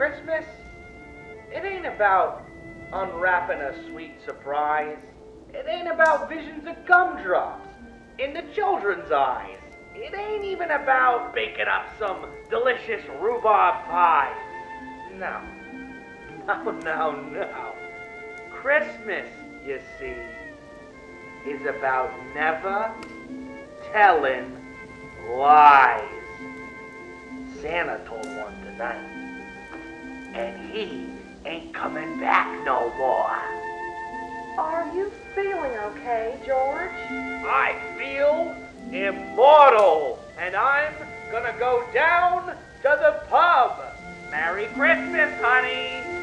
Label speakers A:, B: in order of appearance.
A: Christmas, it ain't about unwrapping a sweet surprise. It ain't about visions of gumdrops in the children's eyes. It ain't even about baking up some delicious rhubarb pie. No. No. Christmas, you see, is about never telling lies. Santa told one tonight, and he ain't coming back no more.
B: Are you feeling okay, George?
A: I feel immortal, and I'm gonna go down to the pub. Merry Christmas, honey.